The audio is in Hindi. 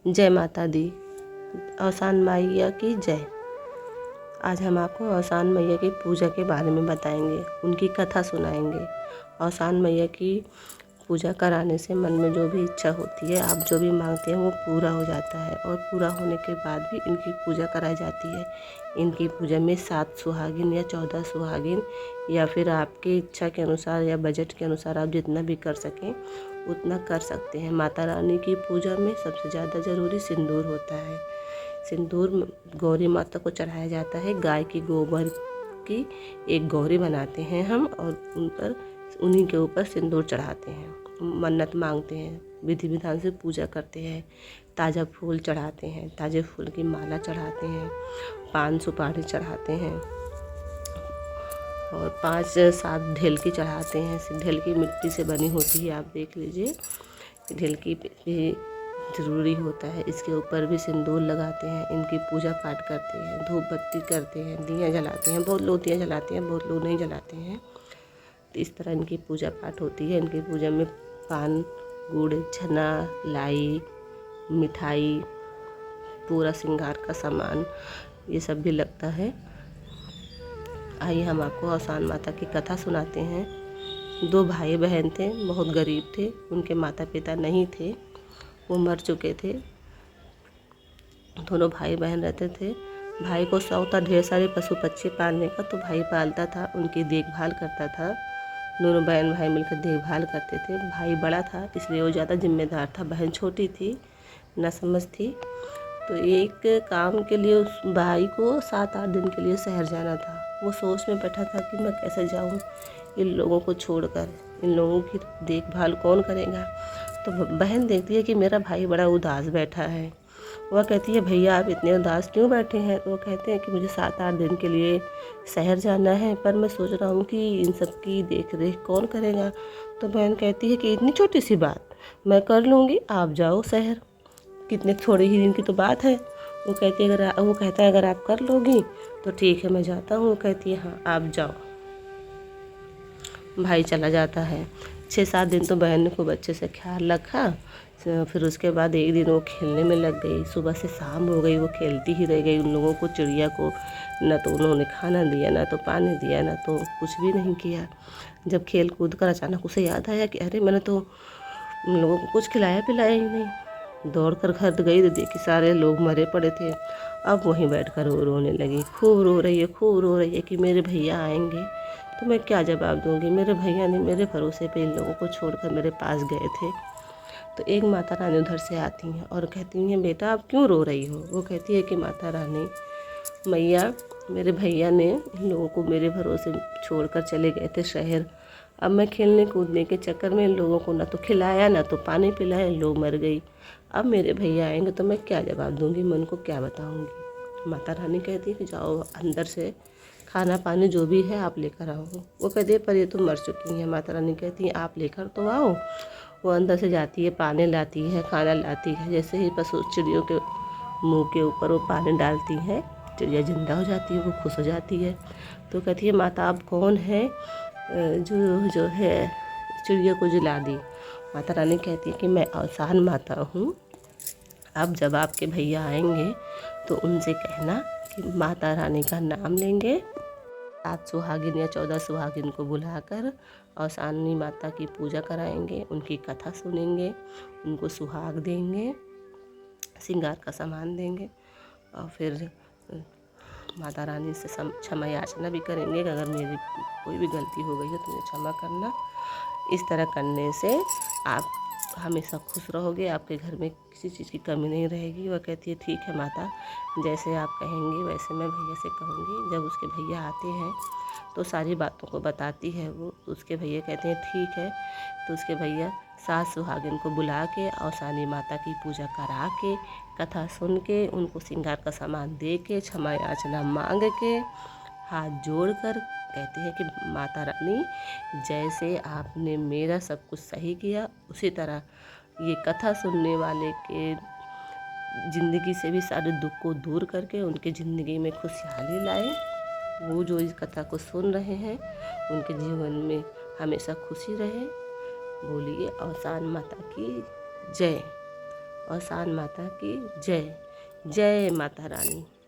जय माता दी। औसान मैया की जय। आज हम आपको औसान मैया की पूजा के बारे में बताएंगे, उनकी कथा सुनाएंगे। औसान मैया की पूजा कराने से मन में जो भी इच्छा होती है, आप जो भी मांगते हैं वो पूरा हो जाता है। और पूरा होने के बाद भी इनकी पूजा कराई जाती है। इनकी पूजा में 7 सुहागिन या 14 सुहागिन या फिर आपकी इच्छा के अनुसार या बजट के अनुसार आप जितना भी कर सकें उतना कर सकते हैं। माता रानी की पूजा में सबसे ज़्यादा ज़रूरी सिंदूर होता है। सिंदूर गौरी माता को चढ़ाया जाता है। गाय की गोबर की एक गौरी बनाते हैं हम और उन्हीं के ऊपर सिंदूर चढ़ाते हैं, मन्नत मांगते हैं, विधि विधान से पूजा करते हैं। ताज़ा फूल चढ़ाते हैं, ताज़े फूल की माला चढ़ाते हैं, पान सुपारी चढ़ाते हैं और 5-7 ढेलकी चढ़ाते हैं। ढेलकी मिट्टी से बनी होती है, आप देख लीजिए। ढेलकी भी ज़रूरी होता है। इसके ऊपर भी सिंदूर लगाते हैं। इनकी पूजा पाठ करते हैं, धूप बत्ती करते हैं, दिया जलाते हैं। बहुत लोग दिया जलाते हैं, बहुत लोग नहीं जलाते हैं। तो इस तरह इनकी पूजा पाठ होती है। इनकी पूजा में पान, गुड़, छना, लाई, मिठाई, पूरा श्रृंगार का सामान ये सब भी लगता है। आइए हम आपको औसान माता की कथा सुनाते हैं। 2 भाई बहन थे, बहुत गरीब थे। उनके माता पिता नहीं थे, वो मर चुके थे। दोनों भाई बहन रहते थे। भाई को शौक था ढेर सारे पशु पक्षी पालने का, तो भाई पालता था, उनकी देखभाल करता था। दोनों बहन भाई मिलकर देखभाल करते थे। भाई बड़ा था इसलिए वो ज़्यादा जिम्मेदार था, बहन छोटी थी, ना समझ थी। तो एक काम के लिए उस भाई को 7-8 दिन के लिए शहर जाना था। वो सोच में बैठा था कि मैं कैसे जाऊँ इन लोगों को छोड़कर, इन लोगों की देखभाल कौन करेगा। तो बहन देखती है कि मेरा भाई बड़ा उदास बैठा है। वह कहती है, भैया आप इतने उदास क्यों बैठे हैं। तो वो कहते हैं कि मुझे 7-8 दिन के लिए शहर जाना है, पर मैं सोच रहा हूँ कि इन सब की देख रेख कौन करेगा। तो बहन कहती है कि इतनी छोटी सी बात मैं कर लूँगी, आप जाओ शहर, कितने थोड़े ही दिन की तो बात है। वो कहता है अगर आप कर लोगी तो ठीक है, मैं जाता हूँ। वो कहती है हाँ आप जाओ। भाई चला जाता है। 6-7 दिन तो बहन ने खूब अच्छे से ख्याल रखा। फिर उसके बाद एक दिन वो खेलने में लग गई। सुबह से शाम हो गई, वो खेलती ही रह गई। उन लोगों को, चिड़िया को, न तो उन्होंने खाना दिया, ना तो पानी दिया, ना तो कुछ भी नहीं किया। जब खेल कूद कर अचानक उसे याद आया कि अरे मैंने तो उन लोगों को कुछ खिलाया पिलाया ही नहीं। दौड़ कर घर गई तो देखी सारे लोग मरे पड़े थे। अब वहीं बैठ कर वो रोने लगी। खूब रो रही है, खूब रो रही है कि मेरे भैया आएंगे तो मैं क्या जवाब दूंगी। मेरे भैया ने मेरे भरोसे पे इन लोगों को छोड़कर मेरे पास गए थे। तो एक माता रानी उधर से आती हैं और कहती हैं, बेटा आप क्यों रो रही हो। वो कहती है कि माता रानी, मैया मेरे भैया ने इन लोगों को मेरे भरोसे छोड़कर चले गए थे शहर। अब मैं खेलने कूदने के चक्कर में इन लोगों को ना तो खिलाया, ना तो पानी पिलाया, लोग मर गई। अब मेरे भैया आएंगे तो मैं क्या जवाब दूंगी, मैं उनको क्या बताऊंगी। माता रानी कहती है कि जाओ अंदर से खाना पानी जो भी है आप लेकर आओ। वो कहती है पर ये तो मर चुकी हैं। माता रानी कहती है आप लेकर तो आओ। वो अंदर से जाती है, पानी लाती है, खाना लाती है। जैसे ही पशु चिड़ियों के मुंह के ऊपर वो पानी डालती है, चिड़िया जिंदा हो जाती है, वो खुश हो जाती है। तो कहती है माता आप कौन है जो है चिड़िया को जला दी। माता रानी कहती है कि मैं औसान माता हूँ। अब जब आपके भैया आएंगे तो उनसे कहना कि माता रानी का नाम लेंगे। 7 सुहागिन या 14 सुहागिन को बुलाकर औसानी माता की पूजा कराएंगे, उनकी कथा सुनेंगे, उनको सुहाग देंगे, श्रृंगार का सामान देंगे और फिर माता रानी से क्षमा याचना भी करेंगे कि अगर मेरी कोई भी गलती हो गई है तो मुझे क्षमा करना। इस तरह करने से आप हमेशा खुश रहोगे, आपके घर में किसी चीज़ की कमी नहीं रहेगी। वह कहती है ठीक है माता, जैसे आप कहेंगे वैसे मैं भैया से कहूँगी। जब उसके भैया आते हैं तो सारी बातों को बताती है वो। तो उसके भैया कहते हैं ठीक है। तो उसके भैया 7 सुहागिन को बुला के औसानी माता की पूजा करा के, कथा सुन के, उनको श्रृंगार का सामान दे के, क्षमा याचना मांग के, हाथ जोड़ कर कहते हैं कि माता रानी जैसे आपने मेरा सब कुछ सही किया उसी तरह ये कथा सुनने वाले के ज़िंदगी से भी सारे दुख को दूर करके उनके ज़िंदगी में खुशहाली लाए। वो जो इस कथा को सुन रहे हैं उनके जीवन में हमेशा खुशी रहे। बोलिए औसान माता की जय। और शान माता की जय। जय माता रानी।